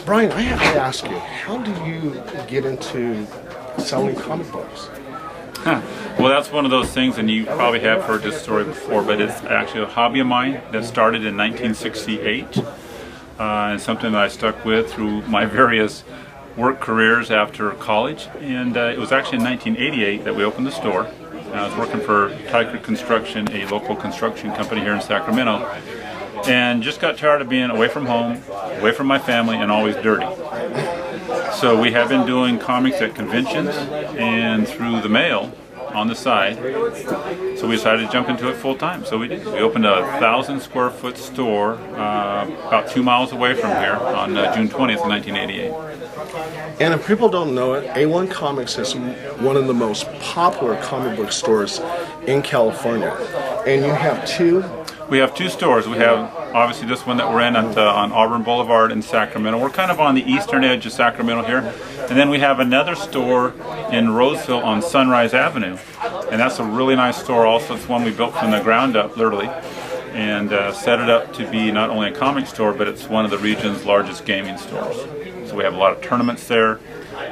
Brian, I have to ask you, how do you get into selling comic books? Well, that's one of those things, and you probably have heard this story before, but it's actually a hobby of mine that started in 1968, and something that I stuck with through my various work careers after college. And it was actually in 1988 that we opened the store. I was working for Tiger Construction, a local construction company here in Sacramento, and just got tired of being away from home, away from my family, and always dirty. So we have been doing comics at conventions and through the mail on the side. So we decided to jump into it full time. So we did. We opened a 1,000-square-foot store about 2 miles away from here on June 20th, 1988. And if people don't know it, A-1 Comics is one of the most popular comic book stores in California. And you have two? We have two stores. We have obviously this one that we're in at, on Auburn Boulevard in Sacramento. We're kind of on the eastern edge of Sacramento here. And then we have another store in Roseville on Sunrise Avenue. And that's a really nice store also. It's one we built from the ground up, literally. And set it up to be not only a comic store, but it's one of the region's largest gaming stores. So we have a lot of tournaments there. We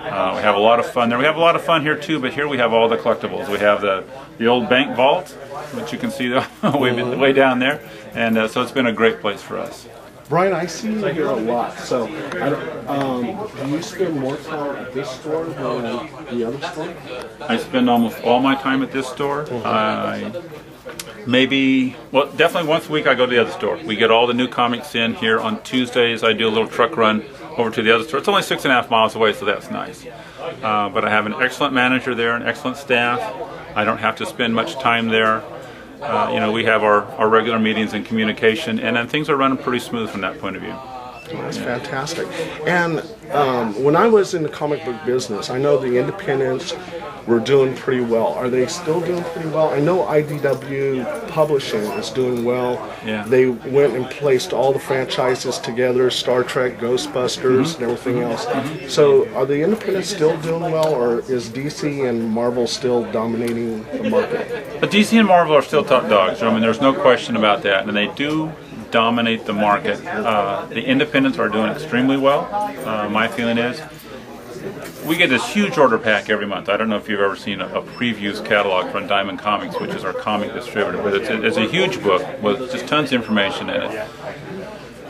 have a lot of fun there. We have a lot of fun here too, but here we have all the collectibles. We have the old bank vault, which you can see way down there, and so it's been a great place for us. Brian, I see you here a lot. So, do you spend more time at this store than the other store? I spend almost all my time at this store. Definitely once a week I go to the other store. We get all the new comics in here on Tuesdays. I do a little truck run over to the other store. It's only 6.5 miles away, so that's nice. But I have an excellent manager there, an excellent staff. I don't have to spend much time there. We have our regular meetings and communication, and then things are running pretty smooth from that point of view. That's fantastic. And when I was in the comic book business, I know the independents were doing pretty well. Are they still doing pretty well? I know IDW Publishing is doing well. Yeah. They went and placed all the franchises together, Star Trek, Ghostbusters, and everything else. So are the independents still doing well, or is DC and Marvel still dominating the market? But DC and Marvel are still top dogs. I mean, there's no question about that, and they do dominate the market. The independents are doing extremely well. My feeling is we get this huge order pack every month. I don't know if you've ever seen a previews catalog from Diamond Comics, which is our comic distributor, but it's a huge book with just tons of information in it.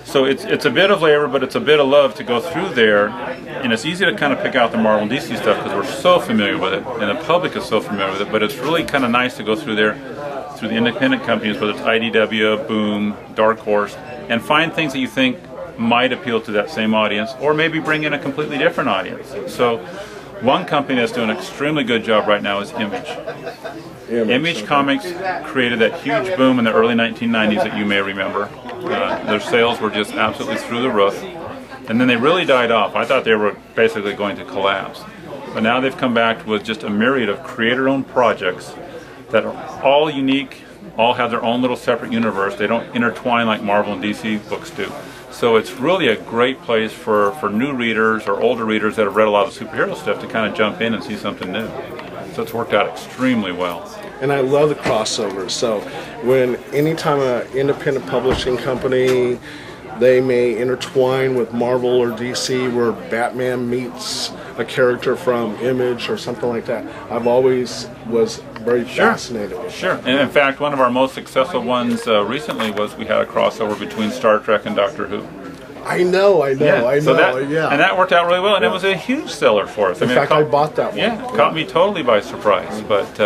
So it's a bit of labor, but it's a bit of love to go through there, and it's easy to kind of pick out the Marvel and DC stuff because we're so familiar with it, and the public is so familiar with it, but it's really kind of nice to go through there, through the independent companies, whether it's IDW, Boom, Dark Horse, and find things that you think might appeal to that same audience, or maybe bring in a completely different audience. So one company that's doing an extremely good job right now is Image. Image Comics created that huge boom in the early 1990s that you may remember. Their sales were just absolutely through the roof, and then they really died off. I thought they were basically going to collapse. But now they've come back with just a myriad of creator-owned projects that are all unique, all have their own little separate universe. They don't intertwine like Marvel and DC books do. So it's really a great place for new readers or older readers that have read a lot of superhero stuff to kind of jump in and see something new. So it's worked out extremely well. And I love the crossovers. So anytime an independent publishing company, they may intertwine with Marvel or DC where Batman meets a character from Image or something like that, I've always was very fascinated with Sure. And in fact, one of our most successful ones recently was we had a crossover between Star Trek and Doctor Who. I know. And that worked out really well, and it was a huge seller for us. In fact, I bought that one. Yeah, it caught me totally by surprise. But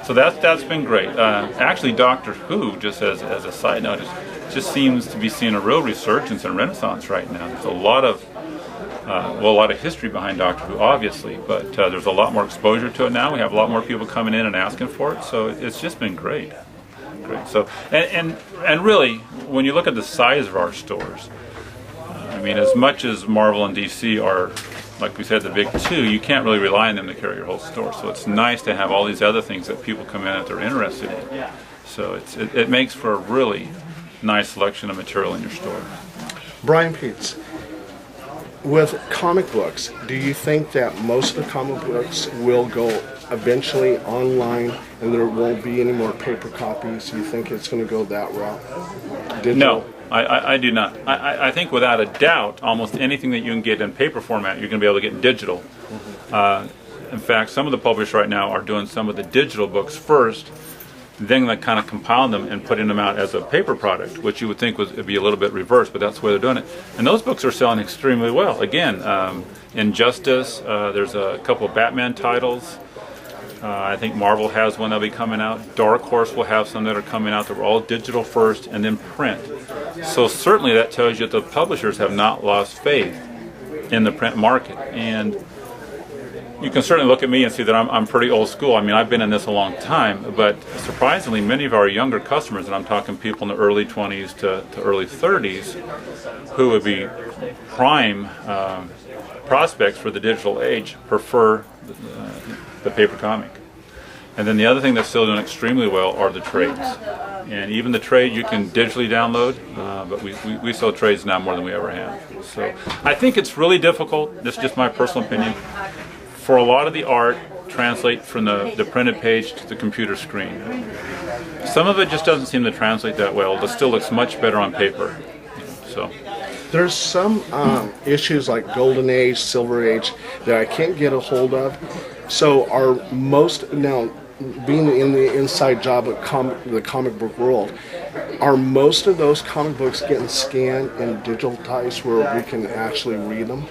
so that's been great. Actually, Doctor Who, just as a side note, just seems to be seeing a real resurgence and renaissance right now. There's a lot of history behind Doctor Who, obviously, but there's a lot more exposure to it now. We have a lot more people coming in and asking for it, so it's just been great. So, and really, when you look at the size of our stores, I mean, as much as Marvel and DC are, like we said, the big two, you can't really rely on them to carry your whole store. So it's nice to have all these other things that people come in that they're interested in. So it makes for a really nice selection of material in your store. Brian Peets, with comic books, do you think that most of the comic books will go eventually online and there won't be any more paper copies? You think it's going to go that route? Digital? No, I do not. I think without a doubt, almost anything that you can get in paper format, you're going to be able to get in digital. In fact, some of the publishers right now are doing some of the digital books first, then they kind of compiling them and putting them out as a paper product, which you would think would be a little bit reversed, but that's the way they're doing it. And those books are selling extremely well. Again, Injustice, there's a couple of Batman titles. I think Marvel has one that'll be coming out. Dark Horse will have some that are coming out that were all digital first and then print. So certainly that tells you that the publishers have not lost faith in the print market. And you can certainly look at me and see that I'm pretty old school. I mean, I've been in this a long time, but surprisingly, many of our younger customers, and I'm talking people in the early 20s to early 30s, who would be prime prospects for the digital age, prefer the paper comic. And then the other thing that's still doing extremely well are the trades. And even the trade you can digitally download, but we sell trades now more than we ever have. So I think it's really difficult, this is just my personal opinion, for a lot of the art translate from the printed page to the computer screen. Some of it just doesn't seem to translate that well. It still looks much better on paper. So there's some issues like Golden Age, Silver Age that I can't get a hold of. So are most, now being in the inside job of the comic book world, are most of those comic books getting scanned and digitized where we can actually read them?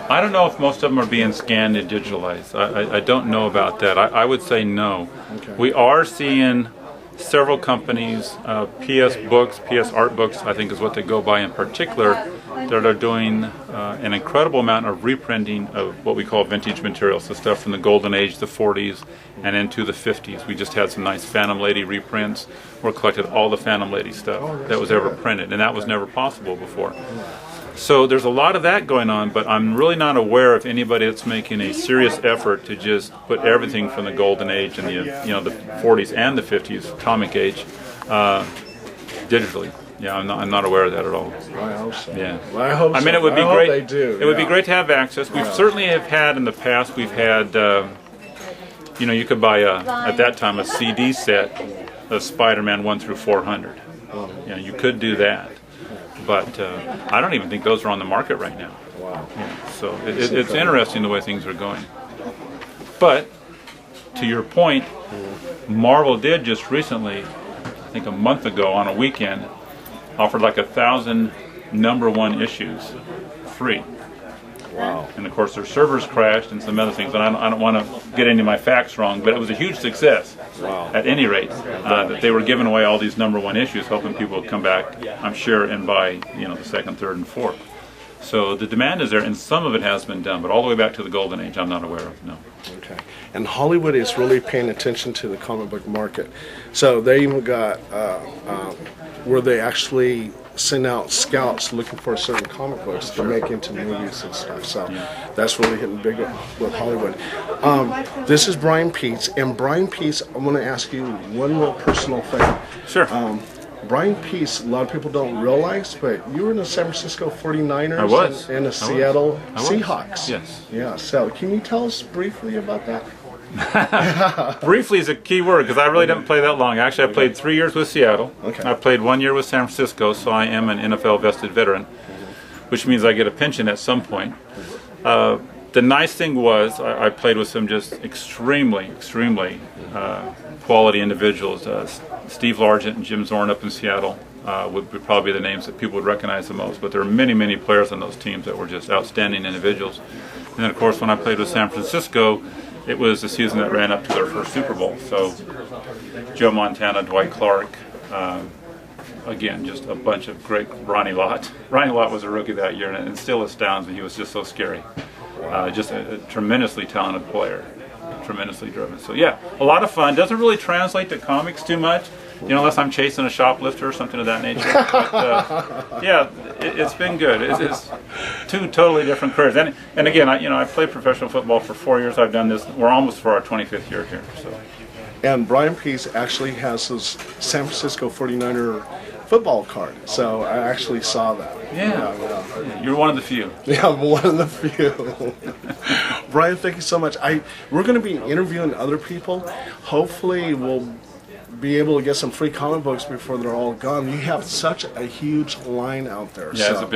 I don't know if most of them are being scanned and digitalized. I don't know about that. I would say no. Okay. We are seeing several companies, PS Books, PS Art Books, I think is what they go by in particular, that are doing an incredible amount of reprinting of what we call vintage materials, the stuff from the Golden Age, the 40s, and into the 50s. We just had some nice Phantom Lady reprints. We collected all the Phantom Lady stuff that was ever printed, and that was never possible before. So there's a lot of that going on, but I'm really not aware of anybody that's making a serious effort to just put everything from the Golden Age and the 40s and the 50s comic age digitally. Yeah, I'm not aware of that at all. I hope so. Yeah. Well, I hope I mean, so. it would be I great. Hope they do. It would be great to have access. We certainly have had in the past. We've had, you could buy at that time a CD set of Spider-Man 1 through 400. You could do that. But I don't even think those are on the market right now. Wow. Yeah, so it's interesting the way things are going. But to your point, Marvel did just recently, I think a month ago on a weekend, offered like 1,000 #1 issues free. Wow. And of course their servers crashed and some other things, and I don't want to get any of my facts wrong, but it was a huge success. Wow. At any rate, that they were giving away all these #1 issues, hoping people would come back, I'm sure, and buy the second, third, and fourth. So the demand is there, and some of it has been done, but all the way back to the Golden Age, I'm not aware of. No. Okay. And Hollywood is really paying attention to the comic book market. So they even got where they actually send out scouts looking for certain comic books to make into movies and stuff. So that's really hitting big with Hollywood. This is Brian Peets, and Brian Peets, I'm going to ask you one little personal thing. Sure. Brian Peets, a lot of people don't realize, but you were in the San Francisco 49ers I was. and the Seattle I was. Seahawks. Yes. Yeah, so can you tell us briefly about that? Briefly is a key word, because I really didn't play that long. Actually, I played 3 years with Seattle. Okay. I played 1 year with San Francisco, so I am an NFL vested veteran, which means I get a pension at some point. The nice thing was I played with some just extremely quality individuals. Steve Largent and Jim Zorn up in Seattle would probably be the names that people would recognize the most, but there are many players on those teams that were just outstanding individuals. And then of course when I played with San Francisco, it was the season that ran up to their first Super Bowl. So Joe Montana, Dwight Clark, again, just a bunch of great. Ronnie Lott. Ronnie Lott was a rookie that year, and it still astounds me. He was just so scary. Just a tremendously talented player, tremendously driven. So yeah, a lot of fun. Doesn't really translate to comics too much, unless I'm chasing a shoplifter or something of that nature. But, yeah, it's been good. It's two totally different careers. And again, I played professional football for 4 years. I've done this. We're almost for our 25th year here. So. And Brian Peets actually has his San Francisco 49er football card. So I actually saw that. Yeah. You're one of the few. Yeah, I'm one of the few. Brian, thank you so much. We're going to be interviewing other people. Hopefully, we'll be able to get some free comic books before they're all gone. You have such a huge line out there. Yeah, it's a big